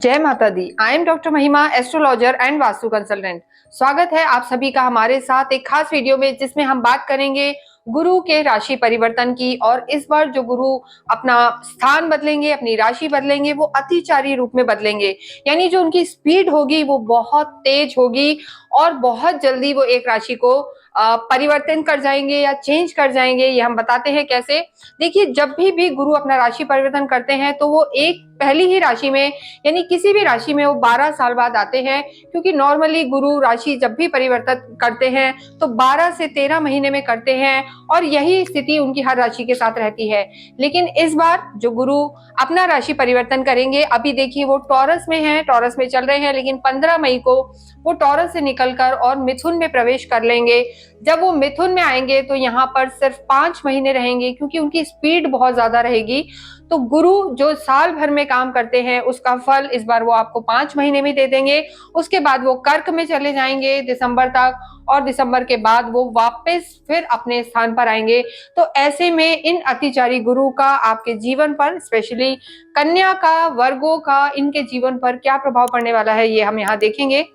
जय माता दी। I am doctor महिमा, एस्ट्रोलॉजर एंड वास्तु कंसल्टेंट। स्वागत है आप सभी का हमारे साथ एक खास वीडियो में, जिसमें हम बात करेंगे गुरु के राशि परिवर्तन की। और इस बार जो गुरु अपना स्थान बदलेंगे, अपनी राशि बदलेंगे, वो अतिचारी रूप में बदलेंगे। यानी जो उनकी स्पीड होगी वो बहुत तेज होगी और बहुत जल्दी वो एक राशि को परिवर्तन कर जाएंगे या चेंज कर जाएंगे। ये हम बताते हैं कैसे। देखिए, जब भी गुरु अपना राशि परिवर्तन करते हैं तो वो एक पहली ही राशि में, यानी किसी भी राशि में वो 12 साल बाद आते हैं। क्योंकि नॉर्मली गुरु राशि जब भी परिवर्तन करते हैं तो 12 से 13 महीने में करते हैं और यही स्थिति उनकी हर राशि के साथ रहती है। लेकिन इस बार जो गुरु अपना राशि परिवर्तन करेंगे, अभी देखिए वो टॉरस में है, टॉरस में चल रहे हैं, लेकिन 15 मई को वो टॉरस से निकलकर और मिथुन में प्रवेश कर लेंगे। जब वो मिथुन में आएंगे तो यहाँ पर सिर्फ 5 महीने रहेंगे, क्योंकि उनकी स्पीड बहुत ज्यादा रहेगी। तो गुरु जो साल भर में काम करते हैं उसका फल इस बार वो आपको 5 महीने में दे देंगे। उसके बाद वो कर्क में चले जाएंगे दिसंबर तक, और दिसंबर के बाद वो वापस फिर अपने स्थान पर आएंगे। तो ऐसे में इन अतिचारी गुरु का आपके जीवन पर, स्पेशली कन्या का, वर्गों का, इनके जीवन पर क्या प्रभाव पड़ने वाला है, ये हम यहाँ देखेंगे।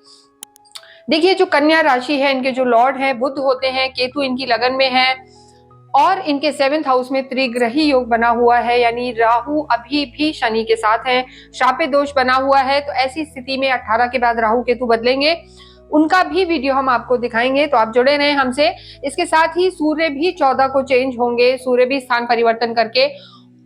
देखिए, जो कन्या राशि है, इनके जो लॉर्ड है बुध होते हैं, केतु इनकी लगन में है और इनके 7th हाउस में त्रिग्रही योग बना हुआ है। यानी राहु अभी भी शनि के साथ है, शापे दोष बना हुआ है। तो ऐसी स्थिति में 18 के बाद राहु केतु बदलेंगे, उनका भी वीडियो हम आपको दिखाएंगे, तो आप जुड़े रहें हमसे। इसके साथ ही सूर्य भी 14 को चेंज होंगे, सूर्य भी स्थान परिवर्तन करके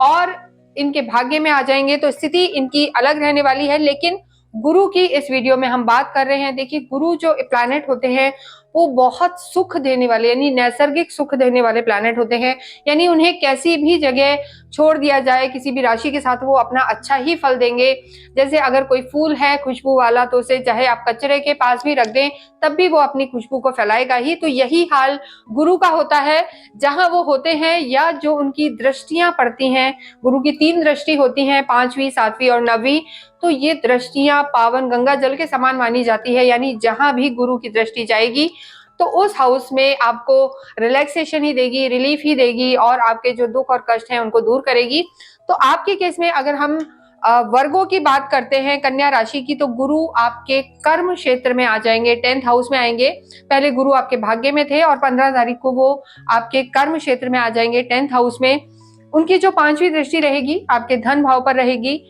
और इनके भाग्य में आ जाएंगे। तो स्थिति इनकी अलग रहने वाली है। लेकिन गुरु की इस वीडियो में हम बात कर रहे हैं। देखिए, गुरु जो प्लैनेट होते हैं वो बहुत सुख देने वाले, यानी नैसर्गिक सुख देने वाले प्लैनेट होते हैं। यानी उन्हें कैसी भी जगह छोड़ दिया जाए, किसी भी राशि के साथ, वो अपना अच्छा ही फल देंगे। जैसे अगर कोई फूल है खुशबू वाला, तो उसे चाहे आप कचरे के पास भी रख दें तब भी वो अपनी खुशबू को फैलाएगा ही। तो यही हाल गुरु का होता है जहां वो होते हैं, या जो उनकी दृष्टियां पड़ती हैं। गुरु की 3 दृष्टि होती हैं, 5वीं, 7वीं और 9वीं। तो ये दृष्टियां पावन गंगा जल के समान मानी जाती है। यानी जहां भी गुरु की दृष्टि जाएगी तो उस हाउस में आपको रिलैक्सेशन ही देगी, रिलीफ ही देगी और आपके जो दुख और कष्ट हैं उनको दूर करेगी। तो आपके केस में अगर हम वर्गों की बात करते हैं, कन्या राशि की, तो गुरु आपके कर्म क्षेत्र में आ जाएंगे, 10th हाउस में आएंगे। पहले गुरु आपके भाग्य में थे और 15 तारीख को वो आपके कर्म क्षेत्र में आ जाएंगे, 10th हाउस में। उनकी जो 5वीं दृष्टि रहेगी आपके धन भाव पर रहेगी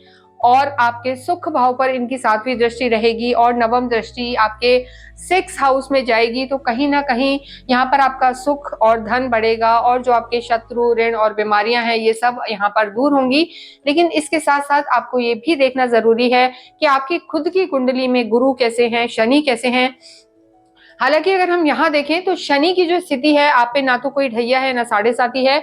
और आपके सुख भाव पर इनकी 7वीं दृष्टि रहेगी और 9वीं दृष्टि आपके 6th हाउस में जाएगी। तो कहीं ना कहीं यहाँ पर आपका सुख और धन बढ़ेगा और जो आपके शत्रु, ऋण और बीमारियां हैं ये सब यहाँ पर दूर होंगी। लेकिन इसके साथ साथ आपको ये भी देखना जरूरी है कि आपकी खुद की कुंडली में गुरु कैसे हैं, शनि कैसे हैं। हालांकि अगर हम यहाँ देखें तो शनि की जो स्थिति है आप पे ना तो कोई ढैया है ना साढ़े साथी है,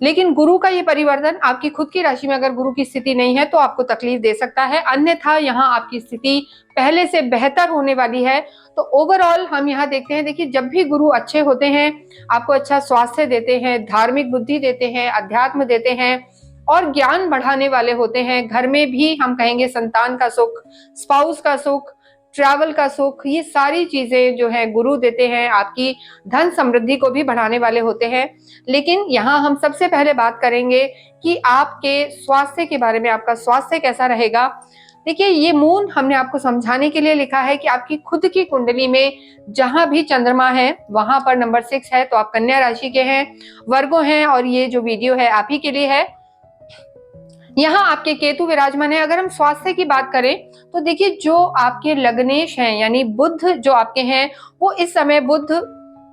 लेकिन गुरु का ये परिवर्तन आपकी खुद की राशि में अगर गुरु की स्थिति नहीं है तो आपको तकलीफ दे सकता है। अन्यथा यहाँ आपकी स्थिति पहले से बेहतर होने वाली है। तो ओवरऑल हम यहाँ देखते हैं, देखिए जब भी गुरु अच्छे होते हैं आपको अच्छा स्वास्थ्य देते हैं, धार्मिक बुद्धि देते हैं, अध्यात्म देते हैं और ज्ञान बढ़ाने वाले होते हैं। घर में भी हम कहेंगे संतान का सुख, स्पाउस का सुख, ट्रैवल का सुख, ये सारी चीजें जो है गुरु देते हैं। आपकी धन समृद्धि को भी बढ़ाने वाले होते हैं। लेकिन यहाँ हम सबसे पहले बात करेंगे कि आपके स्वास्थ्य के बारे में, आपका स्वास्थ्य कैसा रहेगा। देखिए, ये मून हमने आपको समझाने के लिए लिखा है कि आपकी खुद की कुंडली में जहां भी चंद्रमा है वहां पर नंबर 6 है, तो आप कन्या राशि के हैं, वर्गो हैं और ये जो वीडियो है आप ही के लिए है। यहाँ आपके केतु विराजमान है। अगर हम स्वास्थ्य की बात करें तो देखिए, जो आपके लग्नेश हैं यानी बुध जो आपके हैं, वो इस समय बुध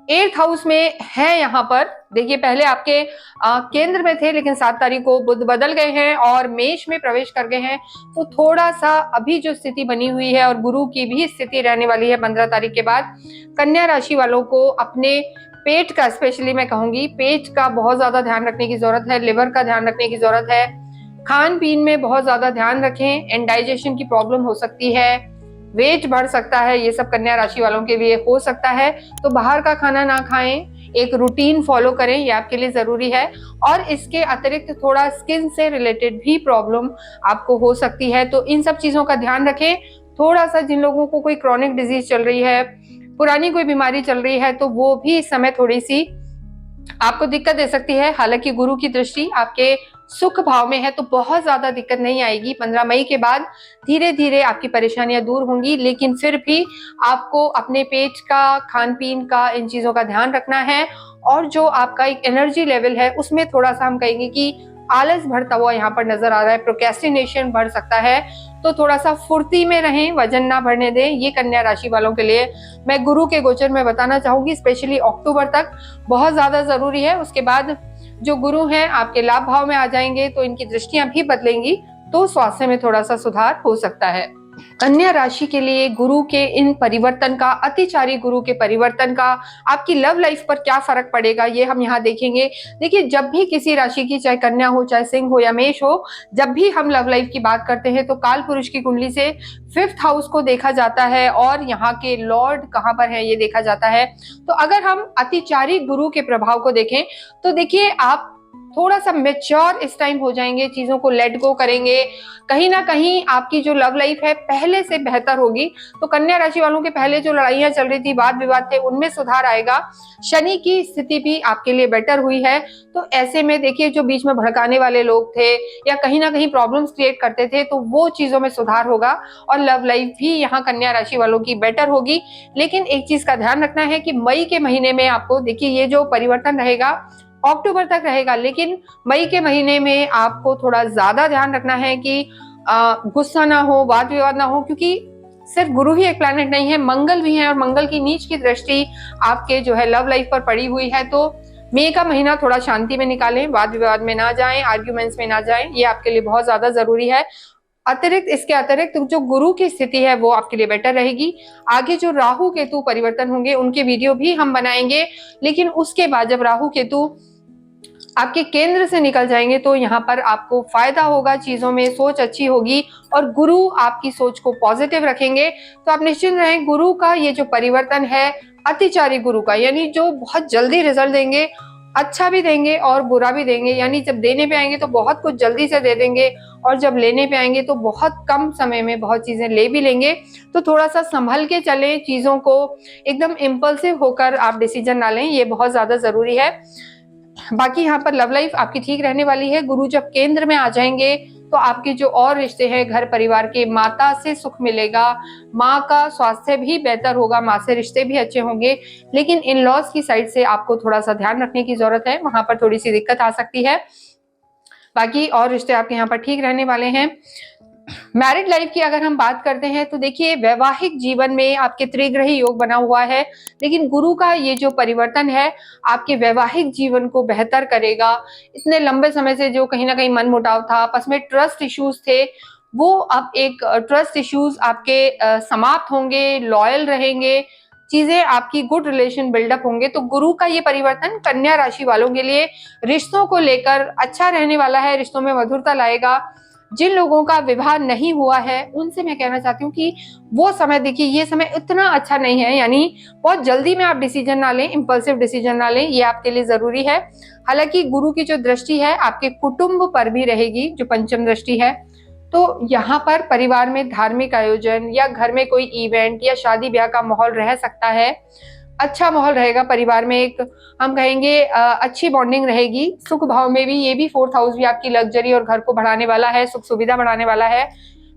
8th हाउस में है। यहाँ पर देखिए, पहले आपके केंद्र में थे, लेकिन 7 तारीख को बुध बदल गए हैं और मेष में प्रवेश कर गए हैं। तो थोड़ा सा अभी जो स्थिति बनी हुई है, और गुरु की भी स्थिति रहने वाली है 15 तारीख के बाद, कन्या राशि वालों को अपने पेट का, स्पेशली मैं कहूंगी पेट का बहुत ज्यादा ध्यान रखने की जरूरत है, लिवर का ध्यान रखने की जरूरत है, खान पीन में बहुत ज्यादा ध्यान रखें। इंडाइजेशन की प्रॉब्लम हो सकती है, वेट बढ़ सकता है, ये सब कन्या राशि वालों के लिए हो सकता है। तो बाहर का खाना ना खाएं, एक रूटीन फॉलो करें, ये आपके लिए जरूरी है। और इसके अतिरिक्त थोड़ा स्किन से रिलेटेड भी प्रॉब्लम आपको हो सकती है, तो इन सब चीजों का ध्यान रखें। थोड़ा सा जिन लोगों को कोई क्रॉनिक डिजीज चल रही है, पुरानी कोई बीमारी चल रही है, तो वो भी इस समय थोड़ी सी आपको दिक्कत दे सकती है। हालांकि गुरु की दृष्टि आपके सुख भाव में है तो बहुत ज्यादा दिक्कत नहीं आएगी। 15 मई के बाद धीरे धीरे आपकी परेशानियां दूर होंगी, लेकिन फिर भी आपको अपने पेट का, खान पीन का, इन चीजों का ध्यान रखना है। और जो आपका एक एनर्जी लेवल है उसमें थोड़ा सा हम कहेंगे कि आलस बढ़ता हुआ यहाँ पर नजर आ रहा है, प्रोक्रेस्टिनेशन बढ़ सकता है। तो थोड़ा सा फुर्ती में रहें, वजन ना बढ़ने दें। ये कन्या राशि वालों के लिए मैं गुरु के गोचर में बताना चाहूंगी, स्पेशली अक्टूबर तक बहुत ज्यादा जरूरी है। उसके बाद जो गुरु हैं आपके लाभ भाव में आ जाएंगे तो इनकी दृष्टियां भी बदलेंगी, तो स्वास्थ्य में थोड़ा सा सुधार हो सकता है। कन्या राशि के लिए गुरु के इन परिवर्तन का, अतिचारी गुरु के परिवर्तन का आपकी लव लाइफ पर क्या फर्क पड़ेगा, ये हम यहाँ देखेंगे। देखिए, जब भी किसी राशि की, चाहे कन्या हो, चाहे सिंह हो या मेष हो, जब भी हम लव लाइफ की बात करते हैं तो काल पुरुष की कुंडली से 5th हाउस को देखा जाता है और यहाँ के लॉर्ड कहाँ पर है ये देखा जाता है। तो अगर हम अतिचारी गुरु के प्रभाव को देखें तो देखिए, आप थोड़ा सा मेच्योर इस टाइम हो जाएंगे, चीजों को लेट गो करेंगे। कहीं ना कहीं आपकी जो लव लाइफ है पहले से बेहतर होगी। तो कन्या राशि वालों के पहले जो लड़ाइयां चल रही थी, वाद विवाद थे, उनमें सुधार आएगा। शनि की स्थिति भी आपके लिए बेटर हुई है। तो ऐसे में देखिए, जो बीच में भड़काने वाले लोग थे या कहीं ना कहीं प्रॉब्लम्स क्रिएट करते थे, तो वो चीजों में सुधार होगा और लव लाइफ भी यहाँ कन्या राशि वालों की बेटर होगी। लेकिन एक चीज का ध्यान रखना है कि मई के महीने में आपको, देखिए, ये जो परिवर्तन रहेगा अक्टूबर तक रहेगा, लेकिन मई के महीने में आपको थोड़ा ज्यादा ध्यान रखना है कि गुस्सा ना हो, वाद विवाद ना हो, क्योंकि सिर्फ गुरु ही एक प्लैनेट नहीं है, मंगल भी है और मंगल की नीच की दृष्टि आपके जो है लव लाइफ पर पड़ी हुई है। तो मई का महीना थोड़ा शांति में निकालें, वाद विवाद में ना जाएं, आर्ग्यूमेंट्स में ना जाएं, ये आपके लिए बहुत ज्यादा जरूरी है। इसके अतिरिक्त जो गुरु की स्थिति है वो आपके लिए बेटर रहेगी। आगे जो राहु केतु परिवर्तन होंगे उनके वीडियो भी हम बनाएंगे, लेकिन उसके बाद जब राहु केतु आपके केंद्र से निकल जाएंगे तो यहाँ पर आपको फायदा होगा, चीजों में सोच अच्छी होगी और गुरु आपकी सोच को पॉजिटिव रखेंगे। तो आप निश्चिंत रहें, गुरु का ये जो परिवर्तन है, अतिचारी गुरु का, यानी जो बहुत जल्दी रिजल्ट देंगे, अच्छा भी देंगे और बुरा भी देंगे। यानी जब देने पे आएंगे तो बहुत कुछ जल्दी से दे देंगे और जब लेने पे आएंगे तो बहुत कम समय में बहुत चीजें ले भी लेंगे। तो थोड़ा सा संभल के चलें, चीजों को एकदम इम्पल्सिव होकर आप डिसीजन ना लें, ये बहुत ज्यादा जरूरी है। बाकी यहाँ पर लव लाइफ आपकी ठीक रहने वाली है। गुरु जब केंद्र में आ जाएंगे तो आपके जो और रिश्ते हैं, घर परिवार के, माता से सुख मिलेगा, माँ का स्वास्थ्य भी बेहतर होगा, माँ से रिश्ते भी अच्छे होंगे। लेकिन इन लॉज की साइड से आपको थोड़ा सा ध्यान रखने की जरूरत है, वहां पर थोड़ी सी दिक्कत आ सकती है। बाकी और रिश्ते आपके यहाँ पर ठीक रहने वाले हैं। मैरिड लाइफ की अगर हम बात करते हैं तो देखिए, वैवाहिक जीवन में आपके त्रिग्रही योग बना हुआ है, लेकिन गुरु का ये जो परिवर्तन है आपके वैवाहिक जीवन को बेहतर करेगा। इतने लंबे समय से जो कहीं ना कहीं मन मुटाव था, आपस में ट्रस्ट इश्यूज थे, वो अब एक ट्रस्ट इश्यूज आपके समाप्त होंगे, लॉयल रहेंगे, चीजें आपकी गुड रिलेशन बिल्डअप होंगे। तो गुरु का ये परिवर्तन कन्या राशि वालों के लिए रिश्तों को लेकर अच्छा रहने वाला है, रिश्तों में मधुरता लाएगा। जिन लोगों का विवाह नहीं हुआ है उनसे मैं कहना चाहती हूँ कि वो समय, देखिए, ये समय इतना अच्छा नहीं है, यानी बहुत जल्दी में आप डिसीजन ना लें, इंपल्सिव डिसीजन ना लें, ये आपके लिए जरूरी है। हालांकि गुरु की जो दृष्टि है आपके कुटुंब पर भी रहेगी, जो पंचम दृष्टि है, तो यहाँ पर परिवार में धार्मिक आयोजन या घर में कोई इवेंट या शादी ब्याह का माहौल रह सकता है। अच्छा माहौल रहेगा परिवार में, एक हम कहेंगे अच्छी बॉन्डिंग रहेगी। सुख भाव में भी, ये भी 4th हाउस भी आपकी लग्जरी और घर को बढ़ाने वाला है, सुख सुविधा बढ़ाने वाला है।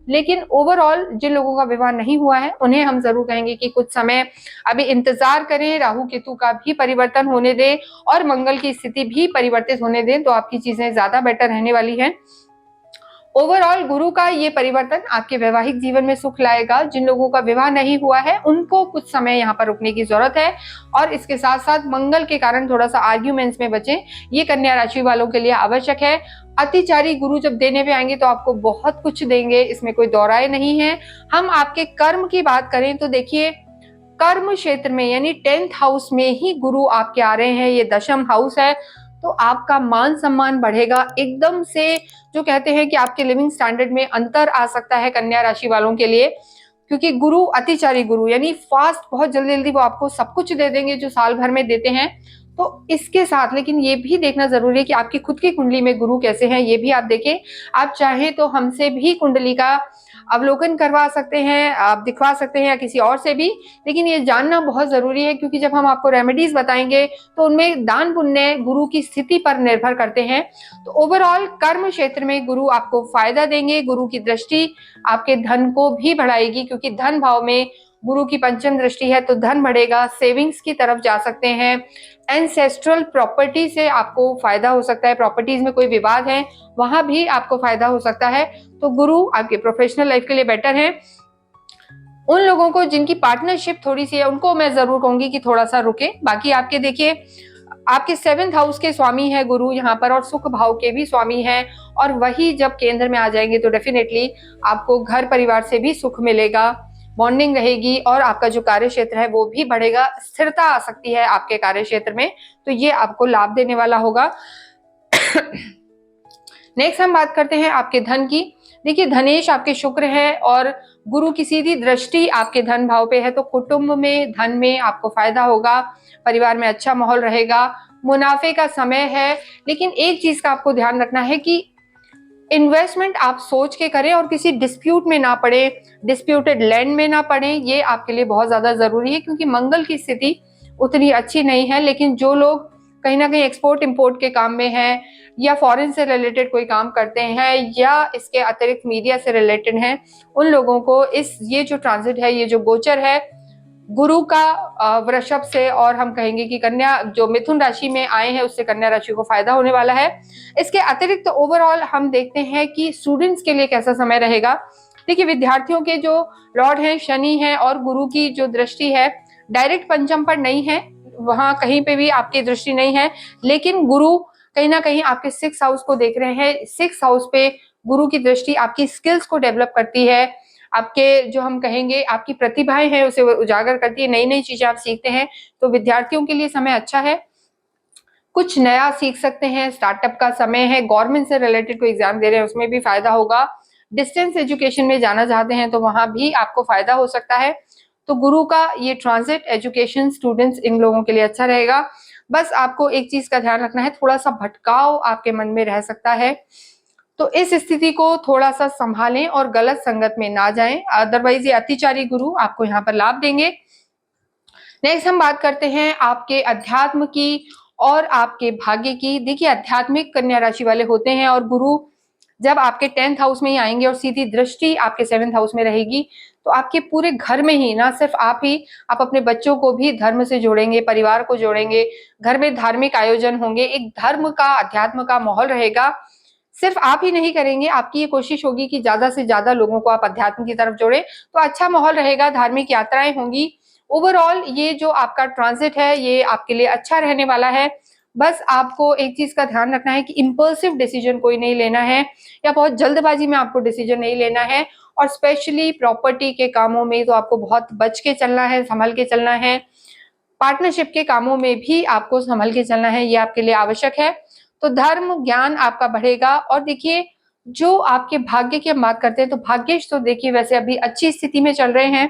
लेकिन ओवरऑल जिन लोगों का विवाह नहीं हुआ है उन्हें हम जरूर कहेंगे कि कुछ समय अभी इंतजार करें, राहु केतु का भी परिवर्तन होने दें और मंगल की स्थिति भी परिवर्तित होने दें, तो आपकी चीजें ज्यादा बेटर रहने वाली हैं। ओवरऑल गुरु का ये परिवर्तन आपके वैवाहिक जीवन में सुख लाएगा। जिन लोगों का विवाह नहीं हुआ है उनको कुछ समय यहाँ पर रुकने की जरूरत है और इसके साथ साथ मंगल के कारण थोड़ा सा आर्ग्यूमेंट्स में बचें, ये कन्या राशि वालों के लिए आवश्यक है। अतिचारी गुरु जब देने पे आएंगे तो आपको बहुत कुछ देंगे, इसमें कोई दो राय नहीं है। हम आपके कर्म की बात करें तो देखिए, कर्म क्षेत्र में यानी 10th हाउस में ही गुरु आपके आ रहे हैं, ये दशम हाउस है, तो आपका मान सम्मान बढ़ेगा एकदम से। जो कहते हैं कि आपके लिविंग स्टैंडर्ड में अंतर आ सकता है कन्या राशि वालों के लिए, क्योंकि गुरु अतिचारी गुरु यानी फास्ट, बहुत जल्दी जल्दी वो आपको सब कुछ दे देंगे जो साल भर में देते हैं। तो इसके साथ लेकिन ये भी देखना जरूरी है कि आपकी खुद की कुंडली में गुरु कैसे हैं, ये भी आप देखें। आप चाहें तो हमसे भी कुंडली का अवलोकन करवा सकते हैं, आप दिखवा सकते हैं या किसी और से भी, लेकिन ये जानना बहुत जरूरी है क्योंकि जब हम आपको रेमेडीज बताएंगे तो उनमें दान पुण्य गुरु की स्थिति पर निर्भर करते हैं। तो ओवरऑल कर्म क्षेत्र में गुरु आपको फायदा देंगे। गुरु की दृष्टि आपके धन को भी बढ़ाएगी क्योंकि धन भाव में गुरु की पंचम दृष्टि है तो धन बढ़ेगा, सेविंग्स की तरफ जा सकते हैं। एंसेस्ट्रल प्रॉपर्टी से आपको फायदा हो सकता है, प्रॉपर्टीज में कोई विवाद है वहां भी आपको फायदा हो सकता है। तो गुरु आपके प्रोफेशनल लाइफ के लिए बेटर है। उन लोगों को जिनकी पार्टनरशिप थोड़ी सी है उनको मैं जरूर कहूंगी कि थोड़ा सा रुके। बाकी आपके देखिए आपके 7th हाउस के स्वामी है गुरु यहाँ पर और सुख भाव के भी स्वामी हैं, और वही जब केंद्र में आ जाएंगे तो डेफिनेटली आपको घर परिवार से भी सुख मिलेगा, बॉन्डिंग रहेगी और आपका जो कार्य क्षेत्र है वो भी बढ़ेगा, स्थिरता आ सकती है आपके कार्य क्षेत्र में, तो ये आपको लाभ देने वाला होगा। नेक्स्ट हम बात करते हैं आपके धन की। देखिए धनेश आपके शुक्र है और गुरु की सीधी दृष्टि आपके धन भाव पे है, तो कुटुंब में धन में आपको फायदा होगा, परिवार में अच्छा माहौल रहेगा, मुनाफे का समय है। लेकिन एक चीज का आपको ध्यान रखना है कि इन्वेस्टमेंट आप सोच के करें और किसी डिस्प्यूट में ना पड़े, डिस्प्यूटेड लैंड में ना पड़े, ये आपके लिए बहुत ज्यादा जरूरी है क्योंकि मंगल की स्थिति उतनी अच्छी नहीं है। लेकिन जो लोग कहीं ना कहीं एक्सपोर्ट इंपोर्ट के काम में हैं या फॉरेन से रिलेटेड कोई काम करते हैं या इसके अतिरिक्त मीडिया से रिलेटेड हैं, उन लोगों को ये जो ट्रांजिट है, ये जो गोचर है गुरु का वृषभ से और हम कहेंगे कि कन्या जो मिथुन राशि में आए हैं उससे कन्या राशि को फायदा होने वाला है। इसके अतिरिक्त ओवरऑल हम देखते हैं कि स्टूडेंट्स के लिए कैसा समय रहेगा। देखिए विद्यार्थियों के जो लॉर्ड हैं शनि है और गुरु की जो दृष्टि है डायरेक्ट पंचम पर नहीं है, वहां कहीं पे भी आपकी दृष्टि नहीं है, लेकिन गुरु कहीं ना कहीं आपके 6th हाउस को देख रहे हैं। 6th हाउस पे गुरु की दृष्टि आपकी स्किल्स को डेवलप करती है, आपके जो हम कहेंगे आपकी प्रतिभाएं हैं उसे उजागर करती है, नई नई चीजें आप सीखते हैं। तो विद्यार्थियों के लिए समय अच्छा है, कुछ नया सीख सकते हैं, स्टार्टअप का समय है, गवर्नमेंट से रिलेटेड कोई एग्जाम दे रहे हैं उसमें भी फायदा होगा, डिस्टेंस एजुकेशन में जाना चाहते हैं तो वहां भी आपको फायदा हो सकता है। तो गुरु का ये ट्रांजिट एजुकेशन स्टूडेंट्स इन लोगों के लिए अच्छा रहेगा। बस आपको एक चीज का ध्यान रखना है, थोड़ा सा भटकाव आपके मन में रह सकता है, तो इस स्थिति को थोड़ा सा संभालें और गलत संगत में ना जाएं, अदरवाइज ये अतिचारी गुरु आपको यहाँ पर लाभ देंगे। नेक्स्ट हम बात करते हैं आपके अध्यात्म की और आपके भाग्य की। देखिए आध्यात्मिक कन्या राशि वाले होते हैं और गुरु जब आपके 10th हाउस में ही आएंगे और सीधी दृष्टि आपके 7th हाउस में रहेगी तो आपके पूरे घर में ही, ना सिर्फ आप ही, आप अपने बच्चों को भी धर्म से जोड़ेंगे, परिवार को जोड़ेंगे, घर में धार्मिक आयोजन होंगे, एक धर्म का अध्यात्म का माहौल रहेगा। सिर्फ आप ही नहीं करेंगे, आपकी ये कोशिश होगी कि ज्यादा से ज्यादा लोगों को आप अध्यात्म की तरफ जोड़े, तो अच्छा माहौल रहेगा, धार्मिक यात्राएं होंगी। ओवरऑल ये जो आपका ट्रांजिट है ये आपके लिए अच्छा रहने वाला है। बस आपको एक चीज का ध्यान रखना है कि इम्पल्सिव डिसीजन कोई नहीं लेना है या बहुत जल्दबाजी में आपको डिसीजन नहीं लेना है, और स्पेशली प्रॉपर्टी के कामों में तो आपको बहुत बच के चलना है, संभल के चलना है। पार्टनरशिप के कामों में भी आपको संभल के चलना है, ये आपके लिए आवश्यक है। तो धर्म ज्ञान आपका बढ़ेगा। और देखिए जो आपके भाग्य की हम बात करते हैं तो भाग्येश तो देखिए वैसे अभी अच्छी स्थिति में चल रहे हैं,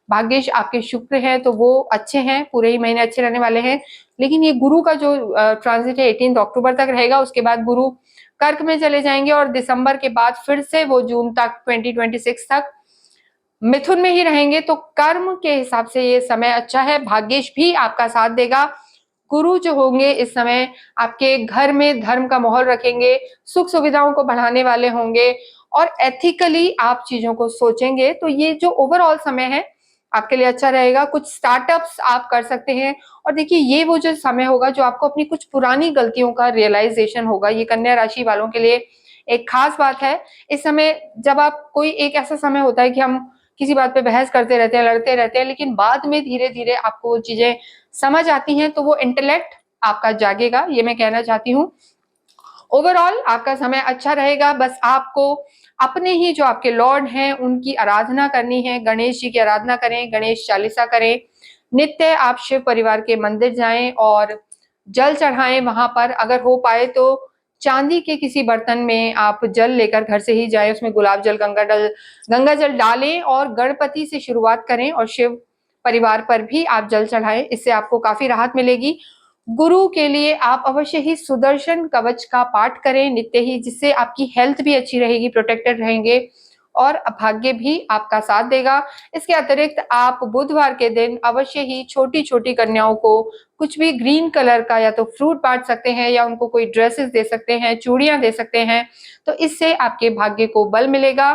भाग्येश आपके शुक्र हैं तो वो अच्छे हैं, पूरे ही महीने अच्छे रहने वाले हैं। लेकिन ये गुरु का जो ट्रांजिट है 18 अक्टूबर तक रहेगा, उसके बाद गुरु कर्क में चले जाएंगे और दिसंबर के बाद फिर से वो जून तक 2026 तक मिथुन में ही रहेंगे। तो कर्म के हिसाब से ये समय अच्छा है, भाग्येश भी आपका साथ देगा। गुरु जो होंगे इस समय आपके घर में धर्म का माहौल रखेंगे, सुख सुविधाओं को बढ़ाने वाले होंगे और एथिकली आप चीजों को सोचेंगे। तो ये जो ओवरऑल समय है आपके लिए अच्छा रहेगा, कुछ स्टार्टअप्स आप कर सकते हैं। और देखिए ये वो जो समय होगा जो आपको अपनी कुछ पुरानी गलतियों का रियलाइजेशन होगा, ये कन्या राशि वालों के लिए एक खास बात है। इस समय जब आप कोई एक ऐसा समय होता है कि हम किसी बात पे बहस करते रहते हैं, लड़ते रहते हैं, लेकिन बाद में धीरे धीरे आपको वो चीजें समझ आती हैं, तो वो इंटेलेक्ट आपका जागेगा, ये मैं कहना चाहती हूँ। ओवरऑल आपका समय अच्छा रहेगा। बस आपको अपने ही जो आपके लॉर्ड हैं उनकी आराधना करनी है, गणेश जी की आराधना करें, गणेश चालीसा करें, नित्य आप शिव परिवार के मंदिर जाएं और जल चढ़ाएं वहां पर। अगर हो पाए तो चांदी के किसी बर्तन में आप जल लेकर घर से ही जाएं, उसमें गुलाब जल गंगा जल डालें और गणपति से शुरुआत करें और शिव परिवार पर भी आप जल चढ़ाएं, इससे आपको काफी राहत मिलेगी। गुरु के लिए आप अवश्य ही सुदर्शन कवच का पाठ करें नित्य ही, जिससे आपकी हेल्थ भी अच्छी रहेगी, प्रोटेक्टेड रहेंगे। और भाग्य भी आपका साथ देगा। इसके अतिरिक्त आप बुधवार के दिन अवश्य ही छोटी छोटी कन्याओं को कुछ भी ग्रीन कलर का या तो फ्रूट बांट सकते हैं या उनको कोई ड्रेसेस दे सकते हैं, चूड़ियां दे सकते हैं, तो इससे आपके भाग्य को बल मिलेगा।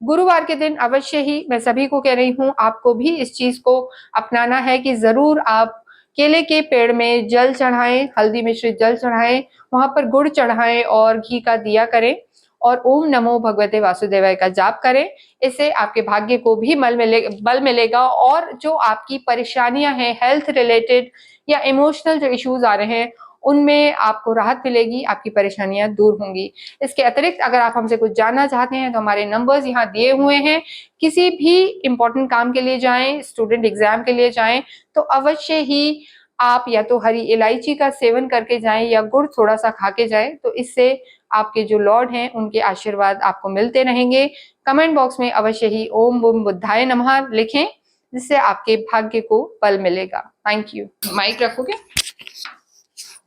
गुरुवार के दिन अवश्य ही मैं सभी को कह रही हूँ, आपको भी इस चीज को अपनाना है कि जरूर आप केले के पेड़ में जल चढ़ाएं, हल्दी मिश्रित जल चढ़ाएं, वहां पर गुड़ चढ़ाएं और घी का दिया करें और ओम नमो भगवते वासुदेवाय का जाप करें। इससे आपके भाग्य को भी बल मिलेगा और जो आपकी परेशानियां हैं हेल्थ रिलेटेड या इमोशनल जो इश्यूज आ रहे हैं उनमें आपको राहत मिलेगी, आपकी परेशानियां दूर होंगी। इसके अतिरिक्त अगर आप हमसे कुछ जानना चाहते हैं तो हमारे नंबर्स यहाँ दिए हुए हैं। किसी भी इंपॉर्टेंट काम के लिए जाएं, स्टूडेंट एग्जाम के लिए जाएं, तो अवश्य ही आप या तो हरी इलायची का सेवन करके जाएं या गुड़ थोड़ा सा खा के जाएं, तो इससे आपके जो लॉर्ड हैं उनके आशीर्वाद आपको मिलते रहेंगे। कमेंट बॉक्स में अवश्य ही ओम बम बुद्धाय नमः लिखें, जिससे आपके भाग्य को बल मिलेगा। Thank you. माइक रखोगे?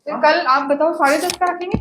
तो कल आप बताओ 10:30 का रखेंगे।